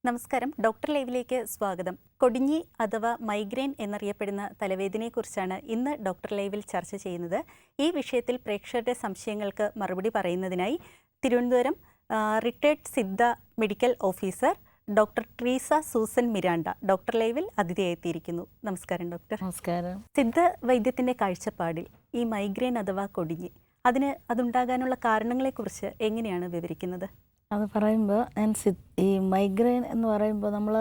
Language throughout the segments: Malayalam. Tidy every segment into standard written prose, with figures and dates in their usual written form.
നമസ്കാരം. ഡോക്ടർ ലൈവിലേക്ക് സ്വാഗതം. കൊടിഞ്ഞി അഥവാ മൈഗ്രെയിൻ എന്നറിയപ്പെടുന്ന തലവേദനയെക്കുറിച്ചാണ് ഇന്ന് ഡോക്ടർ ലൈവിൽ ചർച്ച ചെയ്യുന്നത്. ഈ വിഷയത്തിൽ പ്രേക്ഷകരുടെ സംശയങ്ങൾക്ക് മറുപടി പറയുന്നതിനായി Thiruvananthapuram retired Siddha medical officer doctor Treesa Susan Miranda doctor ലൈവിൽ അതിഥിയായെത്തിയിരിക്കുന്നു. നമസ്കാരം ഡോക്ടർ. നമസ്കാരം. സിദ്ധ വൈദ്യത്തിൻ്റെ കാഴ്ചപ്പാടിൽ ഈ മൈഗ്രെയിൻ അഥവാ കൊടിഞ്ഞി അതുണ്ടാകാനുള്ള കാരണങ്ങളെക്കുറിച്ച് എങ്ങനെയാണ് വിവരിക്കുന്നത്? അത് പറയുമ്പോൾ ഈ മൈഗ്രെയിൻ എന്ന് പറയുമ്പോൾ നമ്മൾ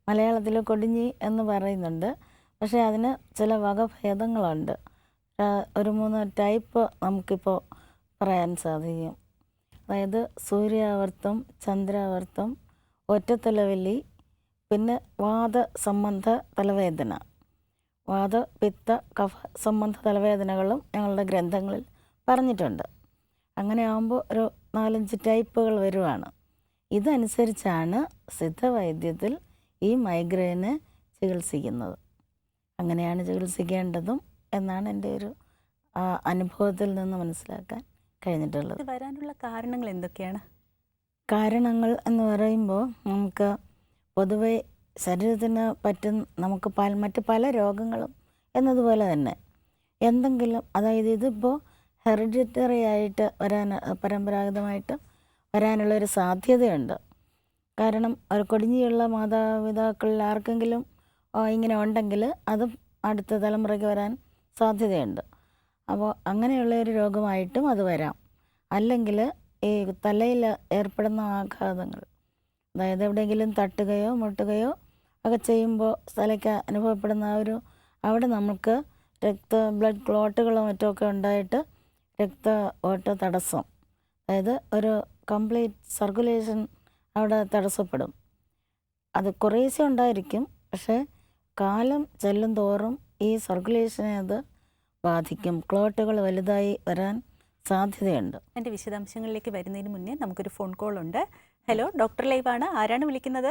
മലയാളത്തിൽ കൊടിഞ്ഞി എന്ന് പറയുന്നുണ്ട്. പക്ഷേ അതിന് ചില വകഭേദങ്ങളുണ്ട്. ഒരു 3 ടൈപ്പ് നമുക്കിപ്പോൾ പറയാൻ സാധിക്കും. അതായത് സൂര്യാവർത്തം, ചന്ദ്രാവർത്തം, ഒറ്റത്തലവലി, പിന്നെ വാത സംബന്ധ തലവേദന. വാത, പിത്ത, കഫ സംബന്ധ തലവേദനകളും ഞങ്ങളുടെ ഗ്രന്ഥങ്ങളിൽ പറഞ്ഞിട്ടുണ്ട്. അങ്ങനെ ആകുമ്പോൾ ഒരു 4-5 ടൈപ്പുകൾ വരുവാണ്. ഇതനുസരിച്ചാണ് സിദ്ധവൈദ്യത്തിൽ ഈ മൈഗ്രെയിനെ ചികിത്സിക്കുന്നത്. അങ്ങനെയാണ് ചികിത്സിക്കേണ്ടതും എന്നാണ് എൻ്റെ ഒരു അനുഭവത്തിൽ നിന്ന് മനസ്സിലാക്കാൻ കഴിഞ്ഞിട്ടുള്ളത്. വരാനുള്ള കാരണങ്ങൾ എന്തൊക്കെയാണ്? കാരണങ്ങൾ എന്ന് പറയുമ്പോൾ നമുക്ക് പൊതുവെ ശരീരത്തിന് നമുക്ക് മറ്റ് പല രോഗങ്ങളും എന്നതുപോലെ തന്നെ എന്തെങ്കിലും, അതായത് ഇതിപ്പോൾ ഹെറിഡിറ്ററി ആയിട്ട് പരമ്പരാഗതമായിട്ട് വരാനുള്ളൊരു സാധ്യതയുണ്ട്. കാരണം ഒരു കൊടിഞ്ഞിയുള്ള മാതാപിതാക്കളിൽ ആർക്കെങ്കിലും ഇങ്ങനെ ഉണ്ടെങ്കിൽ അത് അടുത്ത തലമുറയ്ക്ക് വരാൻ സാധ്യതയുണ്ട്. അപ്പോൾ അങ്ങനെയുള്ള ഒരു രോഗമായിട്ടും അത് വരാം. അല്ലെങ്കിൽ ഈ തലയിൽ ഏർപ്പെടുന്ന ആഘാതങ്ങൾ, അതായത് എവിടെയെങ്കിലും തട്ടുകയോ മുട്ടുകയോ ഒക്കെ ചെയ്യുമ്പോൾ തലയ്ക്ക് അനുഭവപ്പെടുന്ന അവിടെ നമുക്ക് ബ്ലഡ് ക്ലോട്ടുകളോ മറ്റോ ഉണ്ടായിട്ട് രക്ത ഓട്ട തടസ്സം, അതായത് ഒരു കംപ്ലീറ്റ് സർക്കുലേഷൻ അവിടെ തടസ്സപ്പെടും. അത് കുറേശ്ശെ ഉണ്ടായിരിക്കും, പക്ഷേ കാലം ചെല്ലും തോറും ഈ സർക്കുലേഷനെ അത് ബാധിക്കും. ക്ലോട്ടുകൾ വലുതായി വരാൻ സാധ്യതയുണ്ട്. എൻ്റെ വിശദാംശങ്ങളിലേക്ക് വരുന്നതിന് മുന്നേ നമുക്കൊരു ഫോൺ കോൾ ഉണ്ട്. ഹലോ, ഡോക്ടർ ലൈവാണ്. ആരാണ് വിളിക്കുന്നത്?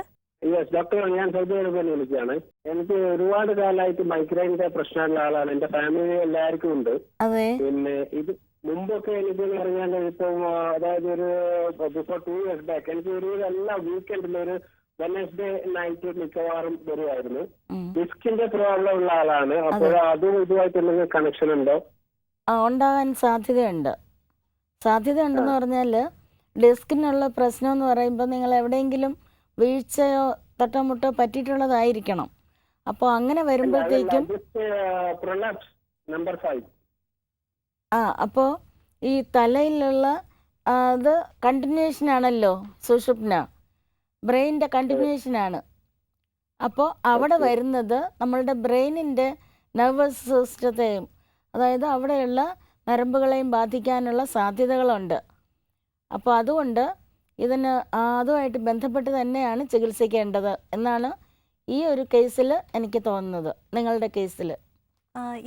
ഡോക്ടർ, ഞാൻ സൗദി അറേബ്യയിൽ വിളിക്കുകയാണ്. എനിക്ക് ഒരുപാട് കാലമായിട്ട് മൈഗ്രെയിൻ്റെ പ്രശ്നമുള്ള ആളാണ്. എന്റെ ഫാമിലി എല്ലാവർക്കും ഉണ്ട്. അതെ. പിന്നെ ഇത് മുമ്പൊക്കെ എനിക്ക് പറഞ്ഞാൽ ഇപ്പം അതായത് ഒരു ബിഫോർ 2 years ബാക്ക് എനിക്ക് ഒരു എല്ലാ വീക്കെൻഡിലും ഒരു വെനസ്ഡേ നൈറ്റ് മിക്കവാറും വരുമായിരുന്നു. ഡിസ്കിന്റെ പ്രോബ്ലം ഉള്ള ആളാണ്. അപ്പോൾ അതും ഇതുമായിട്ട് എന്തെങ്കിലും കണക്ഷൻ ഉണ്ടോ? ഉണ്ടാകാൻ സാധ്യതയുണ്ടെന്ന് പറഞ്ഞാൽ ഡിസ്കിനുള്ള പ്രശ്നം എന്ന് പറയുമ്പോൾ നിങ്ങൾ എവിടെയെങ്കിലും വീഴ്ചയോ തട്ടമുട്ടോ പറ്റിയിട്ടുള്ളതായിരിക്കണം. അപ്പോൾ അങ്ങനെ വരുമ്പോഴത്തേക്കും അപ്പോൾ ഈ തലയിലുള്ള അത് കണ്ടിന്യൂഷനാണല്ലോ, സുഷുപ്ന ബ്രെയിനിൻ്റെ കണ്ടിന്യൂഷനാണ്. അപ്പോൾ അവിടെ വരുന്നത് നമ്മളുടെ ബ്രെയിനിൻ്റെ നെർവസ് സിസ്റ്റത്തെയും, അതായത് അവിടെയുള്ള നരമ്പുകളെയും ബാധിക്കാനുള്ള സാധ്യതകളുണ്ട്. അപ്പോൾ അതുകൊണ്ട് ഇതിന് അതുമായിട്ട് ബന്ധപ്പെട്ട് തന്നെയാണ് ചികിത്സിക്കേണ്ടത് എന്നാണ് ഈ ഒരു കേസിൽ എനിക്ക് തോന്നുന്നത്. നിങ്ങളുടെ കേസിൽ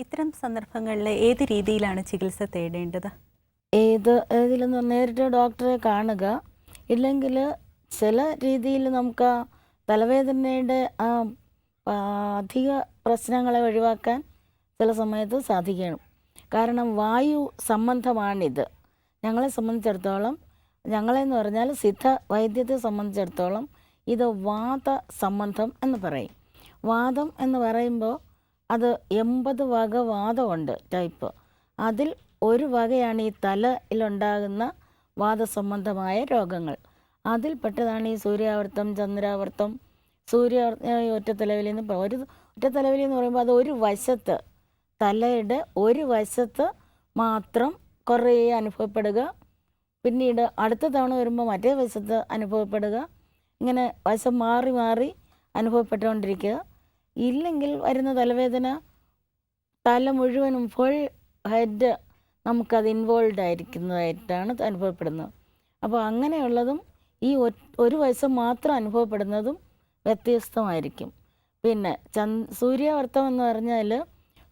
ഇത്തരം സന്ദർഭങ്ങളിൽ ഏത് രീതിയിലാണ് ചികിത്സ തേടേണ്ടത്? ഏതിലെന്ന് നേരിട്ട് ഡോക്ടറെ കാണുക, ഇല്ലെങ്കിൽ ചില രീതിയിൽ നമുക്ക് തലവേദനയുടെ അധിക പ്രശ്നങ്ങളെ ഒഴിവാക്കാൻ ചില സമയത്ത് സാധിക്കണം. കാരണം വായു സംബന്ധമാണിത്. ഞങ്ങളെ സംബന്ധിച്ചിടത്തോളം, ഞങ്ങളെന്ന് പറഞ്ഞാൽ സിദ്ധ വൈദ്യത്തെ സംബന്ധിച്ചിടത്തോളം ഇത് വാത സംബന്ധം എന്ന് പറയും. വാദം എന്ന് പറയുമ്പോൾ അത് 80 വക വാദമുണ്ട് ടൈപ്പ്. അതിൽ ഒരു വകയാണ് ഈ തലയിലുണ്ടാകുന്ന വാദസംബന്ധമായ രോഗങ്ങൾ. അതിൽപ്പെട്ടതാണ് ഈ സൂര്യാവർത്തം, ചന്ദ്രാവർത്തം. ഒറ്റത്തലവലി എന്ന് പറയുമ്പോൾ അത് ഒരു വശത്ത്, തലയുടെ ഒരു വശത്ത് മാത്രം കുറേ അനുഭവപ്പെടുക, പിന്നീട് അടുത്ത തവണ വരുമ്പോൾ മറ്റേ വശത്ത് അനുഭവപ്പെടുക, ഇങ്ങനെ വശം മാറി മാറി അനുഭവപ്പെട്ടുകൊണ്ടിരിക്കുക. ഇല്ലെങ്കിൽ വരുന്ന തലവേദന തല മുഴുവനും ഫുൾ ഹെഡ് നമുക്കത് ഇൻവോൾവ് ആയിരിക്കുന്നതായിട്ടാണ് അനുഭവപ്പെടുന്നത്. അപ്പോൾ അങ്ങനെയുള്ളതും ഈ ഒരു വശം മാത്രം അനുഭവപ്പെടുന്നതും വ്യത്യസ്തമായിരിക്കും. പിന്നെ സൂര്യാവർത്തം എന്ന് പറഞ്ഞാൽ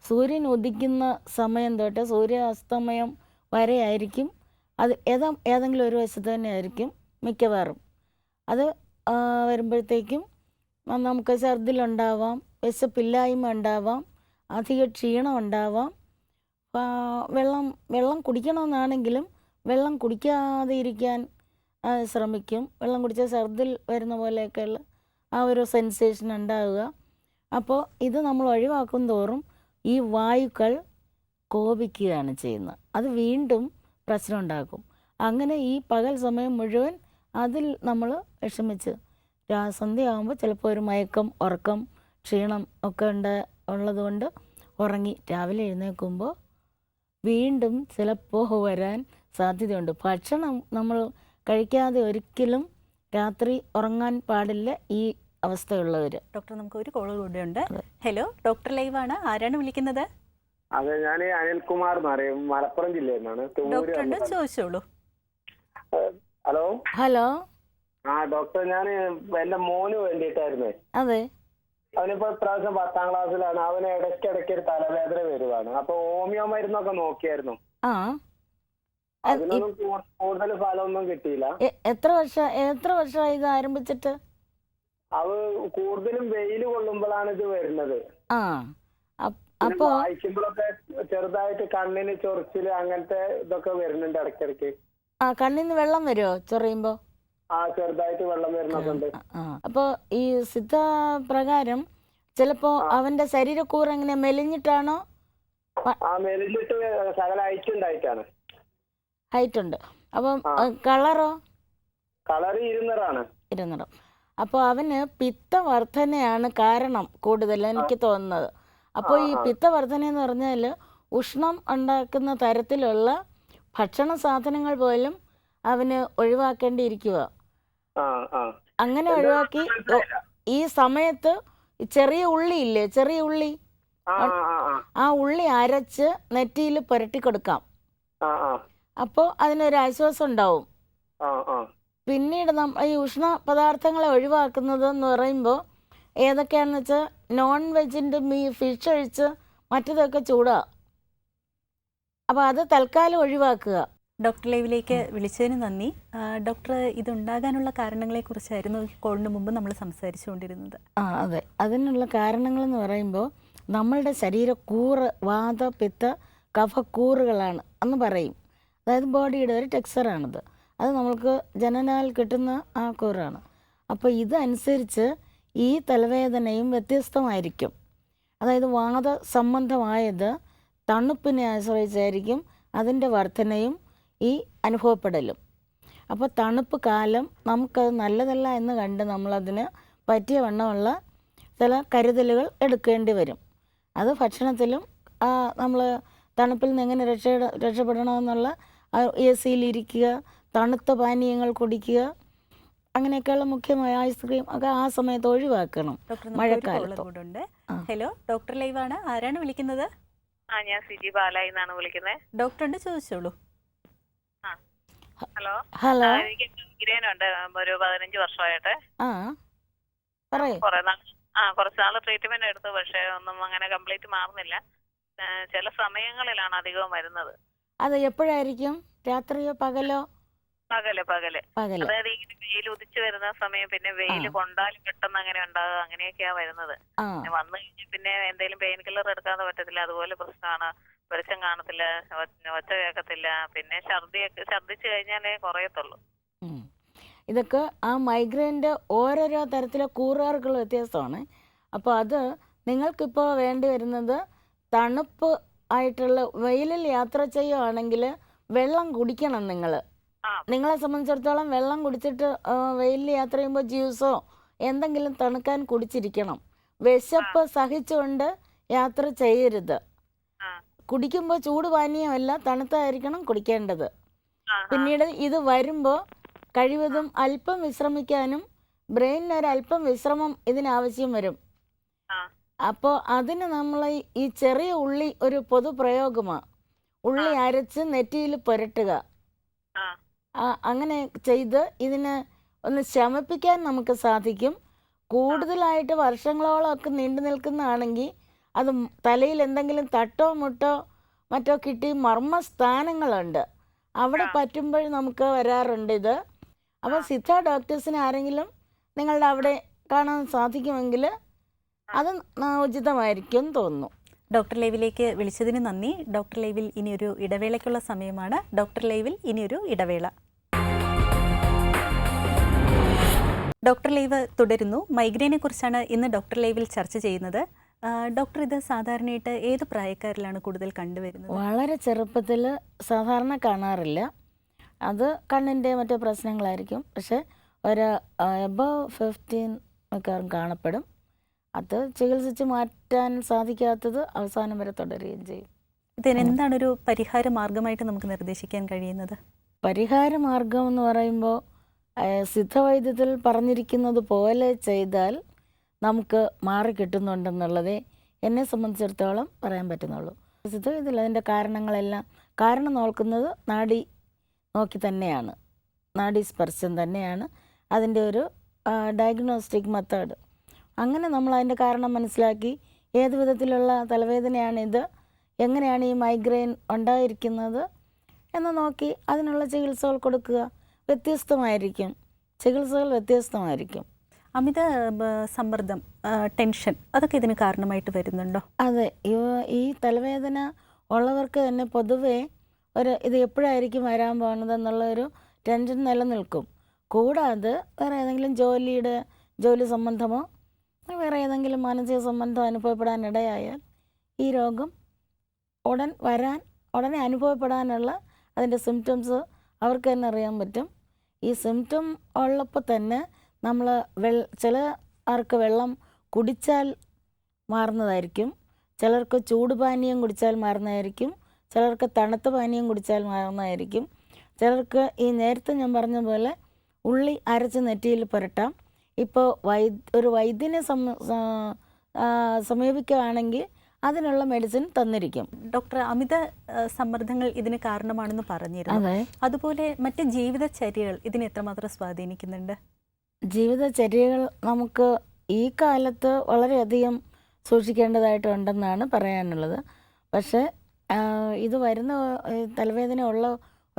സൂര്യൻ ഉദിക്കുന്ന സമയം തൊട്ട് സൂര്യാസ്തമയം വരെ ആയിരിക്കും. അത് ഏതെങ്കിലും ഒരു വശത്ത് തന്നെ ആയിരിക്കും മിക്കവാറും. അത് വരുമ്പോഴത്തേക്കും നമുക്ക് ഛർദിലുണ്ടാവാം, വിശപ്പില്ലായ്മ ഉണ്ടാവാം, അധിക ക്ഷീണം ഉണ്ടാവാം. വെള്ളം കുടിക്കണമെന്നാണെങ്കിലും വെള്ളം കുടിക്കാതെ ഇരിക്കാൻ ശ്രമിക്കും. വെള്ളം കുടിച്ചാൽ ഛർദിൽ വരുന്ന പോലെയൊക്കെയുള്ള ആ ഒരു സെൻസേഷൻ ഉണ്ടാവുക. അപ്പോൾ ഇത് നമ്മൾ ഒഴിവാക്കും തോറും ഈ വായുക്കൾ കോപിക്കുകയാണ് ചെയ്യുന്നത്. അത് വീണ്ടും പ്രശ്നം ഉണ്ടാക്കും. അങ്ങനെ ഈ പകൽ സമയം മുഴുവൻ അതിൽ നമ്മൾ വിഷമിച്ച് സന്ധ്യയാകുമ്പോൾ ചിലപ്പോൾ ഒരു മയക്കം, ഉറക്കം, ക്ഷീണം ഒക്കെ ഉള്ളതുകൊണ്ട് ഉറങ്ങി രാവിലെ എഴുന്നേൽക്കുമ്പോൾ വീണ്ടും ചിലപ്പോൾ വരാൻ സാധ്യതയുണ്ട്. ഭക്ഷണം നമ്മൾ കഴിക്കാതെ ഒരിക്കലും രാത്രി ഉറങ്ങാൻ പാടില്ല ഈ അവസ്ഥയുള്ളവർ. ഡോക്ടർ, നമുക്ക് ഒരു കോൾ കൂടെ ഉണ്ട്. ഹലോ, ഡോക്ടർ ലൈവാണ്. ആരാണ് വിളിക്കുന്നത്? അതെ, ഞാൻ അനിൽകുമാർ എന്ന് പറയും, മലപ്പുറം ജില്ലയിൽ നിന്നാണ്. ഡോക്ടറുണ്ട്, ചോദിച്ചോളൂ. ഹലോ. ഹലോ. ഡോക്ടർ, ഞാൻ എന്റെ മോന് വേണ്ടിയിട്ടായിരുന്നേ. അതെ. അവനിപ്പോ ഇപ്രാവശ്യം 10ാം ക്ലാസ്സിലാണ്. അവന് ഇടയ്ക്കിടയ്ക്ക് ഒരു തലവേദന വരുവാണ്. അപ്പൊ ഹോമിയോ മരുന്നൊക്കെ നോക്കിയായിരുന്നു. അതിനൊന്നും കൂടുതൽ ഫലമൊന്നും കിട്ടിയില്ല. എത്ര വർഷമായി ഇത് ആരംഭിച്ചിട്ട്? അത് കൂടുതലും വെയിൽ കൊള്ളുമ്പോഴാണ് ഇത് വരുന്നത്. അപ്പൊ വായിക്കുമ്പോഴൊക്കെ ചെറുതായിട്ട് കണ്ണിന് ചൊറിച്ചില് അങ്ങനത്തെ ഇതൊക്കെ വരുന്നുണ്ട് ഇടയ്ക്കിടയ്ക്ക്. കണ്ണിന്ന് വെള്ളം വരുമോ ചൊറിയുമ്പോ? ചെറുതായിട്ട് വെള്ളം വരുന്നൊക്കെ ഉണ്ട്. അപ്പൊ ഈ സിദ്ധ പ്രകാരം ചിലപ്പോ അവന്റെ ശരീരക്കൂറ് എങ്ങനെ മെലിഞ്ഞിട്ടാണോ? മെലിഞ്ഞിട്ട് ശകല ഹൈറ്റ് ഉണ്ടായിട്ടാണ്. ഹൈറ്റ് ഉണ്ട്. അപ്പം കളറോ? കളർ ഇരുനിറാണ്. ഇരുനിറം. അപ്പോൾ അവന് പിത്തവർദ്ധനയാണ് കാരണം കൂടുതൽ എനിക്ക് തോന്നുന്നത്. അപ്പോൾ ഈ പിത്തവർദ്ധന എന്ന് പറഞ്ഞാൽ ഉഷ്ണം ഉണ്ടാക്കുന്ന തരത്തിലുള്ള ഭക്ഷണ സാധനങ്ങൾ പോലും അവന് ഒഴിവാക്കേണ്ടിയിരിക്കുക. അങ്ങനെ ഒഴിവാക്കി ഈ സമയത്ത് ചെറിയ ഉള്ളി ഇല്ലേ, ചെറിയ ഉള്ളി, ആ ഉള്ളി അരച്ച് നെറ്റിയിൽ പുരട്ടി കൊടുക്കാം. അപ്പോൾ അതിനൊരു ആശ്വാസം ഉണ്ടാവും. പിന്നീട് ഈ ഉഷ്ണ പദാർത്ഥങ്ങളെ ഒഴിവാക്കുന്നത് എന്ന് പറയുമ്പോൾ ഏതൊക്കെയാണെന്ന് വെച്ചാൽ നോൺ വെജിൻ്റെ ഫിഷ് ഒഴിച്ച് മറ്റതൊക്കെ ചൂടാ. അപ്പോൾ അത് തൽക്കാലം ഒഴിവാക്കുക. ഡോക്ടർ ലൈവിലേക്ക് വിളിച്ചതിന് നന്ദി. ഡോക്ടർ, ഇതുണ്ടാകാനുള്ള കാരണങ്ങളെക്കുറിച്ചായിരുന്നു കോളിന് മുമ്പ് നമ്മൾ സംസാരിച്ചുകൊണ്ടിരുന്നത്. അതെ, അതിനുള്ള കാരണങ്ങളെന്ന് പറയുമ്പോൾ നമ്മളുടെ ശരീരക്കൂറ് വാത, പിത്ത, കഫക്കൂറുകളാണ് എന്ന് പറയും. അതായത് ബോഡിയുടെ ഒരു ടെക്സ്ചറാണിത്. അത് നമ്മൾക്ക് ജനനാൽ കിട്ടുന്ന ആ കൂറാണ്. അപ്പോൾ ഇതനുസരിച്ച് ഈ തലവേദനയും വ്യത്യസ്തമായിരിക്കും. അതായത് വാത സംബന്ധമായത് തണുപ്പിനെ ആശ്രയിച്ചായിരിക്കും അതിൻ്റെ വർധനയും ഈ അനുഭവപ്പെടലും. അപ്പോൾ തണുപ്പ് കാലം നമുക്കത് നല്ലതല്ല എന്ന് കണ്ട് നമ്മളതിന് പറ്റിയ വണ്ണമുള്ള ചില കരുതലുകൾ എടുക്കേണ്ടി വരും. അത് ഭക്ഷണത്തിലും നമ്മൾ തണുപ്പിൽ നിന്ന് എങ്ങനെ രക്ഷപ്പെടണമെന്നുള്ള AC-യിലിരിക്കുക, തണുത്ത പാനീയങ്ങൾ കുടിക്കുക, അങ്ങനെയൊക്കെയുള്ള മുഖ്യമായ ഐസ്ക്രീം ഒക്കെ ആ സമയത്ത് ഒഴിവാക്കണം മഴക്കാലത്ത്. ഹലോ, ഡോക്ടർ ലൈവാണ്. ആരാണ് വിളിക്കുന്നത്? ഞാൻ സിജി ബാലായി എന്നാണ് വിളിക്കുന്നത്. ഡോക്ടറുണ്ട്, ചോദിച്ചോളൂ. ഹലോ. ഹലോ. എനിക്ക് മൈഗ്രെയിൻ ഉണ്ട് ഒരു 15 വർഷമായിട്ട്. കുറച്ച് നാള് ട്രീറ്റ്മെന്റ് എടുത്തു, പക്ഷെ ഒന്നും അങ്ങനെ കംപ്ലീറ്റ് മാറുന്നില്ല. ചില സമയങ്ങളിലാണ് അധികവും വരുന്നത്. അത് എപ്പോഴായിരിക്കും? രാത്രിയോ പകലോ? പകല്. അതായത് ഇങ്ങനെ വെയിൽ ഉദിച്ചു വരുന്ന സമയം, പിന്നെ വെയിൽ കൊണ്ടാലും പെട്ടെന്ന് അങ്ങനെ ഉണ്ടാകുക, അങ്ങനെയൊക്കെയാ വരുന്നത്. വന്നു കഴിഞ്ഞാൽ പിന്നെ എന്തെങ്കിലും പെയിൻ കില്ലർ എടുക്കാതെ പറ്റത്തില്ല. അതുപോലെ പ്രശ്നമാണ്. വെളിച്ചം കാണത്തില്ല, ഒച്ച കേൾക്കത്തില്ല, പിന്നെ ഛർദിച്ചു കഴിഞ്ഞാലേ കുറയത്തുള്ളൂ. ഇതൊക്കെ ആ മൈഗ്രെയിൻ്റെ ഓരോരോ തരത്തിലെ കൂറുകാർക്കുള്ള വ്യത്യാസമാണ്. അപ്പോൾ അത് നിങ്ങൾക്കിപ്പോൾ വേണ്ടി വരുന്നത് തണുപ്പ് ആയിട്ടുള്ള വെയിലിൽ യാത്ര ചെയ്യുകയാണെങ്കിൽ വെള്ളം കുടിക്കണം. നിങ്ങളെ സംബന്ധിച്ചിടത്തോളം വെള്ളം കുടിച്ചിട്ട് വെയിലിൽ യാത്ര ചെയ്യുമ്പോൾ ജ്യൂസോ എന്തെങ്കിലും തണുക്കാൻ കുടിച്ചിരിക്കണം. വിശപ്പ് സഹിച്ചുകൊണ്ട് യാത്ര ചെയ്യരുത്. കുടിക്കുമ്പോൾ ചൂട് പാനീയമല്ല, തണുത്തായിരിക്കണം കുടിക്കേണ്ടത്. പിന്നീട് ഇത് വരുമ്പോൾ കഴിവതും അല്പം വിശ്രമിക്കാനും ബ്രെയിനിനൊരല്പം വിശ്രമം ഇതിനാവശ്യം വരും. അപ്പോൾ അതിന് നമ്മൾ ഈ ചെറിയ ഉള്ളി ഒരു പൊതുപ്രയോഗമാണ്. ഉള്ളി അരച്ച് നെറ്റിയിൽ പുരട്ടുക. അങ്ങനെ ചെയ്ത് ഇതിനെ ഒന്ന് ശമിപ്പിക്കാൻ നമുക്ക് സാധിക്കും. കൂടുതലായിട്ട് വർഷങ്ങളോളം ഒക്കെ നീണ്ടു നിൽക്കുന്നതാണെങ്കിൽ അത് തലയിൽ എന്തെങ്കിലും തട്ടോ മുട്ടോ മറ്റോ കിട്ടി മർമ്മസ്ഥാനങ്ങളുണ്ട്, അവിടെ പറ്റുമ്പോൾ നമുക്ക് വരാറുണ്ട് ഇത്. അപ്പോൾ സിദ്ധ ഡോക്ടേഴ്സിന് ആരെങ്കിലും നിങ്ങളുടെ അവിടെ കാണാൻ സാധിക്കുമെങ്കിൽ അത് ഉചിതമായിരിക്കും തോന്നുന്നു. ഡോക്ടർ ലൈവിലേക്ക് വിളിച്ചതിന് നന്ദി. ഡോക്ടർ ലൈവിൽ ഇനിയൊരു ഇടവേളയ്ക്കുള്ള സമയമാണ്. ഡോക്ടർ ലൈവിൽ ഇനിയൊരു ഇടവേള. ഡോക്ടർ ലൈവ് തുടരുന്നു. മൈഗ്രെയിനെ കുറിച്ചാണ് ഇന്ന് ഡോക്ടർ ലൈവിൽ ചർച്ച ചെയ്യുന്നത്. ഡോക്ടർ, ഇത് സാധാരണയായിട്ട് ഏത് പ്രായക്കാരിലാണ് കൂടുതൽ കണ്ടുവരുന്നത്? വളരെ ചെറുപ്പത്തിൽ സാധാരണ കാണാറില്ല. അത് കണ്ണിൻ്റെ മറ്റു പ്രശ്നങ്ങളായിരിക്കും. പക്ഷെ ഒരു എബവ് 15 മിക്കവാറും കാണപ്പെടും. അത് ചികിത്സിച്ച് മാറ്റാൻ സാധിക്കാത്തത് അവസാനം വരെ തുടരുകയും ചെയ്യും. ഇതിനെന്താണൊരു പരിഹാര മാർഗമായിട്ട് നമുക്ക് നിർദ്ദേശിക്കാൻ കഴിയുന്നത്? പരിഹാര മാർഗം എന്ന് പറയുമ്പോൾ സിദ്ധവൈദ്യത്തിൽ പറഞ്ഞിരിക്കുന്നത് പോലെ ചെയ്താൽ നമുക്ക് മാറി കിട്ടുന്നുണ്ടെന്നുള്ളതേ എന്നെ സംബന്ധിച്ചിടത്തോളം പറയാൻ പറ്റുന്നുള്ളൂ. സിദ്ധവൈദ്യത്തിൽ അതിൻ്റെ കാരണങ്ങളെല്ലാം കാരണം നോക്കുന്നത് നാഡി നോക്കി തന്നെയാണ്, നാഡി സ്പർശം തന്നെയാണ് അതിൻ്റെ ഒരു ഡയഗ്നോസ്റ്റിക് മെത്തേഡ്. അങ്ങനെ നമ്മൾ അതിൻ്റെ കാരണം മനസ്സിലാക്കി ഏത് വിധത്തിലുള്ള തലവേദനയാണിത്, എങ്ങനെയാണ് ഈ മൈഗ്രെയിൻ ഉണ്ടായിരിക്കുന്നത് എന്ന് നോക്കി അതിനുള്ള ചികിത്സകൾ കൊടുക്കുക. വ്യത്യസ്തമായിരിക്കും, ചികിത്സകൾ വ്യത്യസ്തമായിരിക്കും. അമിത സമ്മർദ്ദം, ടെൻഷൻ, അതൊക്കെ ഇതിന് കാരണമായിട്ട് വരുന്നുണ്ടോ? അതെ, ഈ തലവേദന ഉള്ളവർക്ക് തന്നെ പൊതുവേ ഇത് എപ്പോഴായിരിക്കും വരാൻ പോകുന്നത് എന്നുള്ള ഒരു ടെൻഷൻ നിലനിൽക്കും. കൂടാതെ വേറെ ഏതെങ്കിലും ജോലി സംബന്ധമോ വേറെ ഏതെങ്കിലും മാനസിക സംബന്ധം അനുഭവപ്പെടാനിടയായാൽ ഈ രോഗം ഉടനെ അനുഭവപ്പെടാനുള്ള അതിൻ്റെ സിംറ്റംസ് അവർക്ക് തന്നെ അറിയാൻ പറ്റും. ഈ സിംറ്റം ഉള്ളപ്പോൾ തന്നെ നമ്മൾ ചില ആർക്ക് വെള്ളം കുടിച്ചാൽ മാറുന്നതായിരിക്കും, ചിലർക്ക് ചൂടുപാനീയം കുടിച്ചാൽ മാറുന്നതായിരിക്കും, ചിലർക്ക് തണുത്ത പാനീയം കുടിച്ചാൽ മാറുന്നതായിരിക്കും, ചിലർക്ക് ഈ നേരത്തെ ഞാൻ പറഞ്ഞ പോലെ ഉള്ളി അരച്ച് നെറ്റിയിൽ പുരട്ടാം. ഇപ്പോൾ ഒരു വൈദ്യനെ സമീപിക്കുകയാണെങ്കിൽ അതിനുള്ള മെഡിസിൻ തന്നിരിക്കും. ഡോക്ടർ, അമിത സമ്മർദ്ദങ്ങൾ ഇതിന് കാരണമാണെന്ന് പറഞ്ഞിരുന്നു. അതുപോലെ മറ്റ് ജീവിതചര്യകൾ ഇതിനെ എത്രമാത്രം സ്വാധീനിക്കുന്നുണ്ട്? ജീവിതചര്യകൾ നമുക്ക് ഈ കാലത്ത് വളരെയധികം സൂക്ഷിക്കേണ്ടതായിട്ടുണ്ടെന്നാണ് പറയാനുള്ളത്. പക്ഷേ ഇത് വരുന്ന തലവേദന ഉള്ള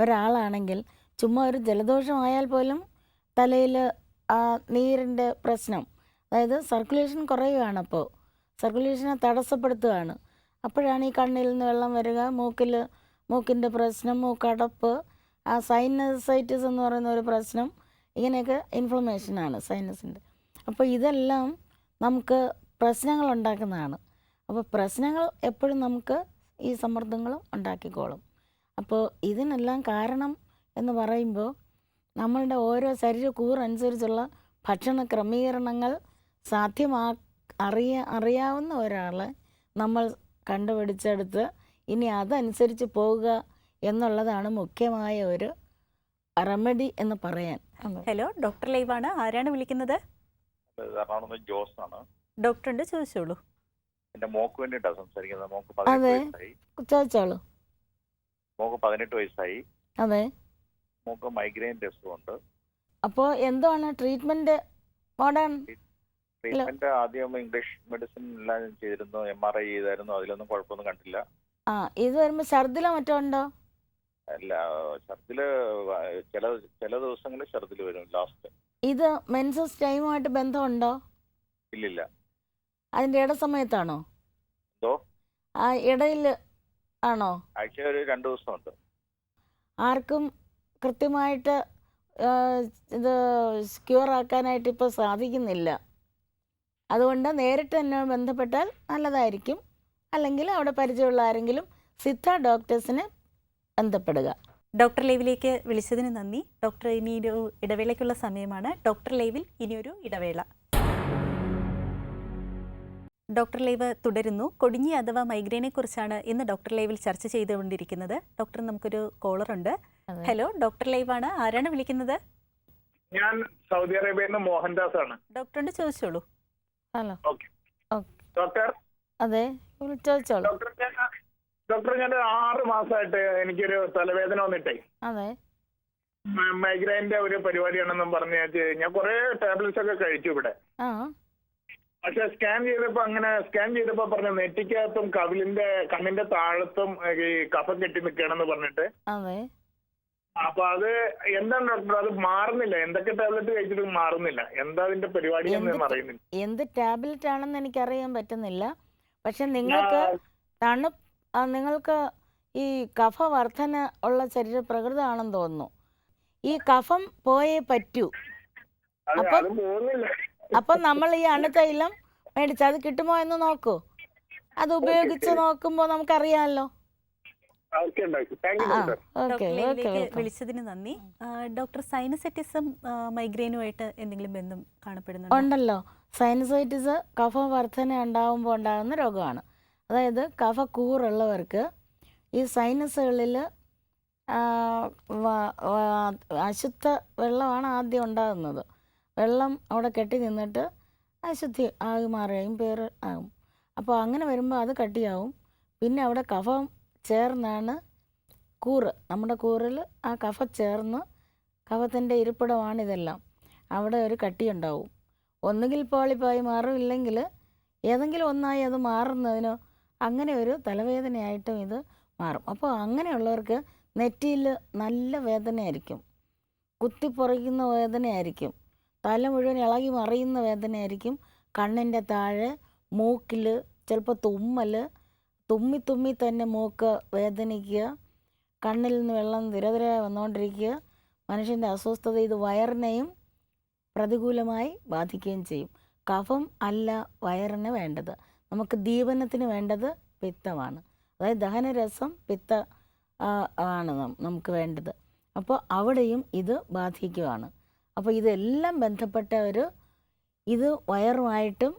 ഒരാളാണെങ്കിൽ ചുമ്മാ ഒരു ജലദോഷമായാൽ പോലും തലയിൽ നീരിൻ്റെ പ്രശ്നം, അതായത് സർക്കുലേഷൻ കുറയുകയാണ്, അപ്പോൾ സർക്കുലേഷനെ തടസ്സപ്പെടുത്തുകയാണ്. അപ്പോഴാണ് ഈ കണ്ണിൽ നിന്ന് വെള്ളം വരിക, മൂക്കിൻ്റെ പ്രശ്നം, മൂക്കടപ്പ്, സൈനസൈറ്റിസ് എന്ന് പറയുന്ന ഒരു പ്രശ്നം, ഇങ്ങനെയൊക്കെ ഇൻഫ്ലമേഷനാണ് സൈനസിൻ്റെ. അപ്പോൾ ഇതെല്ലാം നമുക്ക് പ്രശ്നങ്ങൾ ഉണ്ടാക്കുന്നതാണ്. അപ്പോൾ പ്രശ്നങ്ങൾ എപ്പോഴും നമുക്ക് ഈ സമ്മർദ്ദങ്ങളും ഉണ്ടാക്കിക്കോളും. അപ്പോൾ ഇതിനെല്ലാം കാരണം എന്ന് പറയുമ്പോൾ നമ്മളുടെ ഓരോ ശരീരക്കൂറനുസരിച്ചുള്ള ഭക്ഷണ ക്രമീകരണങ്ങൾ അറിയാവുന്ന ഒരാളെ നമ്മൾ കണ്ടുപിടിച്ചെടുത്ത് ഇനി അതനുസരിച്ച് പോവുക എന്നുള്ളതാണ് മുഖ്യമായ ഒരു റെമഡി എന്ന് പറയാൻ. ഹലോ, ഡോക്ടർ ലൈവാണ്. ആരാണ് വിളിക്കുന്നത്? ജോസ് ആണ്. ഡോക്ടറുണ്ട്, ചോദിച്ചോളൂ. എന്റെ മോക്ക് വേണ്ടിയിട്ടാണ് സംസാരിക്കുന്നത്. മോക്ക് അതെ, 18 വയസ്സായി. ചോദിച്ചോളൂ. മോക്ക് 18 വയസ്സായി. അതെ, മോക്ക് മൈഗ്രെയിൻ ടെസ്റ്റും ഉണ്ട്. അപ്പോൾ എന്താണ് ട്രീറ്റ്മെന്റ്? മോഡേൺ ട്രീറ്റ്മെന്റ് ആദ്യം ഇംഗ്ലീഷ് മെഡിസിൻ എല്ലാം ചെയ്തിരുന്നു, MRI ചെയ്തായിരുന്നു, അതിലൊന്നും കുഴപ്പമൊന്നും കണ്ടില്ല. ഇത് വരുമ്പോൾ ഛർദിലോ മറ്റോ ഉണ്ടോ? അല്ല, ഛർദില് ചില ദിവസങ്ങളിൽ ഛർദില് വരും ലാസ്റ്റ്. ഇത് മെൻസസ് ടൈമുമായിട്ട് ബന്ധമുണ്ടോ? ഇല്ലില്ല. അതിന്റെ ഇടസമയത്താണോ? എന്തോ ഇടയിൽ ആണോ? ആഴ്ച ഒരു 2 ദിവസമുണ്ട്. ആർക്കും കൃത്യമായിട്ട് ഇത് ക്യൂർ ആക്കാനായിട്ട് ഇപ്പോൾ സാധിക്കുന്നില്ല. അതുകൊണ്ട് നേരിട്ട് തന്നെ ബന്ധപ്പെട്ടാൽ നല്ലതായിരിക്കും. അല്ലെങ്കിൽ അവിടെ പരിചയമുള്ള ആരെങ്കിലും സിദ്ധ ഡോക്ടേഴ്സിനെ ബന്ധപ്പെടുക. ഡോക്ടർ ലൈവിലേക്ക് വിളിച്ചതിന് നന്ദി. ഡോക്ടർ, ഇനിയൊരു ഇടവേളയ്ക്കുള്ള സമയമാണ്. ഡോക്ടർ ലൈവിൽ ഇനിയൊരു ഇടവേള. ഡോക്ടർ ലൈവ് തുടരുന്നു. കൊടിഞ്ഞി അഥവാ മൈഗ്രെയിനെ കുറിച്ചാണ് ഇന്ന് ഡോക്ടർ ലൈവിൽ ചർച്ച ചെയ്തുകൊണ്ടിരിക്കുന്നത്. ഡോക്ടർ, നമുക്കൊരു കോളർ ഉണ്ട്. ഹലോ, ഡോക്ടർ ലൈവാണ്. ആരാണ് വിളിക്കുന്നത്? ഞാൻ സൗദി അറേബ്യയിൽ നിന്ന് മോഹൻദാസ് ആണ്. ഡോക്ടറിന്റെ ചോദിച്ചോളൂ. ഹലോ. ഡോക്ടർ. അതെ, ചോദിച്ചോളൂ. ഡോക്ടർ, ഞാൻ 6 മാസമായിട്ട് എനിക്കൊരു തലവേദന വന്നിട്ടേ. അതെ, മൈഗ്രെയിന്റെ ഒരു പരിപാടിയാണെന്നും പറഞ്ഞ് ഞാൻ കുറെ ടാബ്ലറ്റ്സ് ഒക്കെ കഴിച്ചു ഇവിടെ. പക്ഷെ സ്കാൻ ചെയ്തപ്പോ പറഞ്ഞു നെറ്റിക്കകത്തും കണ്ണിന്റെ താഴത്തും ഈ കഫം കെട്ടി നിൽക്കുകയാണെന്ന് പറഞ്ഞിട്ട്. അപ്പൊ അത് എന്താണ് ഡോക്ടർ, അത് മാറുന്നില്ല? എന്തൊക്കെ ടാബ്ലറ്റ് കഴിച്ചിട്ട് മാറുന്നില്ല? എന്താ അതിന്റെ പരിപാടി എന്ന് അറിയുന്നില്ല. എന്ത് ടാബ്ലറ്റ് ആണെന്ന് എനിക്കറിയാൻ പറ്റുന്നില്ല. പക്ഷെ നിങ്ങൾക്ക് ഈ കഫവർദ്ധന ഉള്ള ശരീരപ്രകൃതമാണെന്ന് തോന്നുന്നു. ഈ കഫം പോയേ പറ്റൂ. അത് പോകുന്നില്ല. അപ്പൊ നമ്മൾ ഈ അണുതൈലം മേടിച്ച് അത് കിട്ടുമോ എന്ന് നോക്കൂ. അത് ഉപയോഗിച്ച് നോക്കുമ്പോൾ നമുക്കറിയാമല്ലോ. Okay thank you doctor. Okay ഡോക്ടറിലേക്ക് വിളിച്ചതിന് നന്ദി. ഡോക്ടർ, സൈനസൈറ്റിസും മൈഗ്രെയിനുമായിട്ട് എന്തെങ്കിലും ബന്ധം കാണപ്പെടുന്നുണ്ടോ? ഉണ്ടല്ലോ. സൈനസൈറ്റിസ് കഫവർദ്ധന ഉണ്ടാകുമ്പോൾ ഉണ്ടാകുന്ന രോഗമാണ്. അതായത് കഫക്കൂറുള്ളവർക്ക് ഈ സൈനസുകളിൽ അശുദ്ധ വെള്ളമാണ് ആദ്യം ഉണ്ടാകുന്നത്. വെള്ളം അവിടെ കെട്ടി നിന്നിട്ട് അശുദ്ധി ആകി മാറുകയും ആകും. അപ്പോൾ അങ്ങനെ വരുമ്പോൾ അത് കട്ടിയാവും. പിന്നെ അവിടെ കഫം ചേർന്നാണ് കൂറ്, നമ്മുടെ കൂറിൽ ആ കഫം ചേർന്ന് കഫത്തിൻ്റെ ഇരിപ്പിടമാണ് ഇതെല്ലാം. അവിടെ ഒരു കട്ടിയുണ്ടാവും. ഒന്നുകിൽ പോളിപ്പായി മാറും, ഇല്ലെങ്കിൽ ഏതെങ്കിലും ഒന്നായി അത് മാറുന്നതിനോ അങ്ങനെ ഒരു തലവേദനയായിട്ടും ഇത് മാറും. അപ്പോൾ അങ്ങനെയുള്ളവർക്ക് നെറ്റിയിൽ നല്ല വേദനയായിരിക്കും, കുത്തിപ്പൊറിക്കുന്ന വേദനയായിരിക്കും, തല മുഴുവൻ ഇളകി മറിയുന്ന വേദനയായിരിക്കും. കണ്ണിൻ്റെ താഴെ, മൂക്കിൽ ചിലപ്പോൾ തുമ്മൽ, തുമ്മി തന്നെ മൂക്ക് വേദനിക്കുക, കണ്ണിൽ നിന്ന് വെള്ളം തിരതിരായി വന്നുകൊണ്ടിരിക്കുക, മനുഷ്യൻ്റെ അസ്വസ്ഥത. ഇത് വയറിനെയും പ്രതികൂലമായി ബാധിക്കുകയും ചെയ്യും. കഫം അല്ല വയറിന് വേണ്ടത്, നമുക്ക് ദീപനത്തിന് വേണ്ടത് പിത്തമാണ്. അതായത് ദഹനരസം പിത്ത ആണ് നമുക്ക് വേണ്ടത്. അപ്പോൾ അവിടെയും ഇത് ബാധിക്കുകയാണ്. അപ്പോൾ ഇതെല്ലാം ബന്ധപ്പെട്ട ഇത് വയറുമായിട്ടും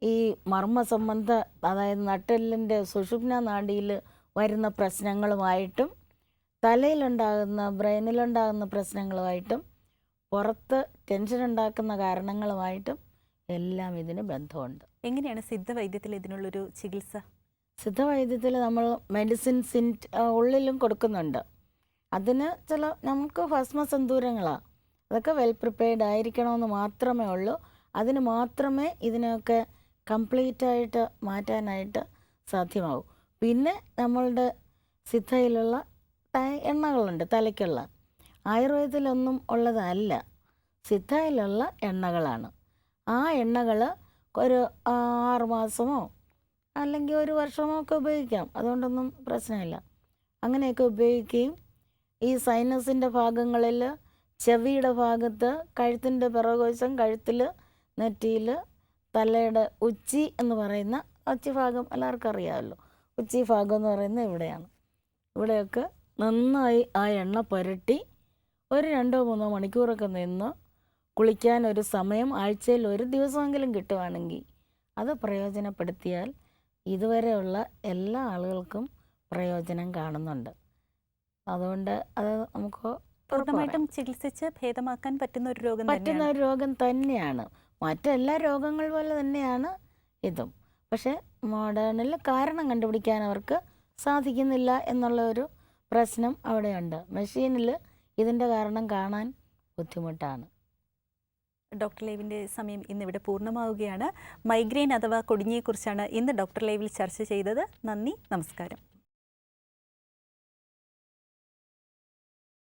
ഈ മർമ്മസംബന്ധ, അതായത് നട്ടെല്ലിൻ്റെ സുഷുമ്ന നാഡിയിൽ വരുന്ന പ്രശ്നങ്ങളുമായിട്ടും തലയിലുണ്ടാകുന്ന ബ്രെയിനിലുണ്ടാകുന്ന പ്രശ്നങ്ങളുമായിട്ടും പുറത്ത് ടെൻഷൻ ഉണ്ടാക്കുന്ന കാരണങ്ങളുമായിട്ടും എല്ലാം ഇതിന് ബന്ധമുണ്ട്. എങ്ങനെയാണ് സിദ്ധവൈദ്യത്തിൽ ഇതിനുള്ളൊരു ചികിത്സ? സിദ്ധവൈദ്യത്തിൽ നമ്മൾ മെഡിസിൻസ് ഉള്ളിലും കൊടുക്കുന്നുണ്ട്. അതിന് നമുക്ക് ഭസ്മസന്തൂരങ്ങളാണ്, അതൊക്കെ വെൽ പ്രിപ്പയർഡ് ആയിരിക്കണമെന്ന് മാത്രമേ ഉള്ളൂ. അതിന് മാത്രമേ ഇതിനൊക്കെ കംപ്ലീറ്റായിട്ട് മാറ്റാനായിട്ട് സാധ്യമാകൂ. പിന്നെ നമ്മളുടെ സിദ്ധയിലുള്ള എണ്ണകളുണ്ട്, തലയ്ക്കുള്ള. ആയുർവേദത്തിലൊന്നും ഉള്ളതല്ല, സിദ്ധയിലുള്ള എണ്ണകളാണ്. ആ എണ്ണകൾ ഒരു 6 മാസമോ അല്ലെങ്കിൽ 1 വർഷമോ ഒക്കെ ഉപയോഗിക്കാം, അതുകൊണ്ടൊന്നും പ്രശ്നമില്ല. അങ്ങനെയൊക്കെ ഉപയോഗിക്കുകയും ഈ സൈനസിൻ്റെ ഭാഗങ്ങളിൽ, ചെവിയുടെ ഭാഗത്ത്, കഴുത്തിൻ്റെ പിറകുവശം, കഴുത്തിൽ, നെറ്റിയിൽ, തലയുടെ ഉച്ചി എന്ന് പറയുന്ന ഉച്ചി ഭാഗം എല്ലാവർക്കും അറിയാമല്ലോ. ഉച്ചി ഭാഗം എന്ന് പറയുന്നത് ഇവിടെയാണ്. ഇവിടെയൊക്കെ നന്നായി ആ എണ്ണ പുരട്ടി ഒരു 2-3 മണിക്കൂറൊക്കെ നിന്ന് കുളിക്കാൻ ഒരു സമയം ആഴ്ചയിൽ 1 ദിവസമെങ്കിലും കിട്ടുവാണെങ്കിൽ അത് പ്രയോജനപ്പെടുത്തിയാൽ ഇതുവരെയുള്ള എല്ലാ ആളുകൾക്കും പ്രയോജനം കാണുന്നുണ്ട്. അതുകൊണ്ട് അത് നമുക്ക് പൂർണ്ണമായിട്ടും ചികിത്സിച്ച് ഭേദമാക്കാൻ പറ്റുന്ന ഒരു രോഗം തന്നെയാണ്. മറ്റെല്ലാ രോഗങ്ങൾ പോലെ തന്നെയാണ് ഇതും. പക്ഷേ മോഡേണിൽ കാരണം കണ്ടുപിടിക്കാൻ അവർക്ക് സാധിക്കുന്നില്ല എന്നുള്ള ഒരു പ്രശ്നം അവിടെയുണ്ട്. മെഷീനിൽ ഇതിൻ്റെ കാരണം കാണാൻ ബുദ്ധിമുട്ടാണ്. ഡോക്ടർ ലൈവിൻ്റെ സമയം ഇന്നിവിടെ പൂർണ്ണമാവുകയാണ്. മൈഗ്രെയിൻ അഥവാ കൊടിഞ്ഞിയെക്കുറിച്ചാണ് ഇന്ന് ഡോക്ടർ ലൈവിൽ ചർച്ച ചെയ്തത്. നന്ദി, നമസ്കാരം.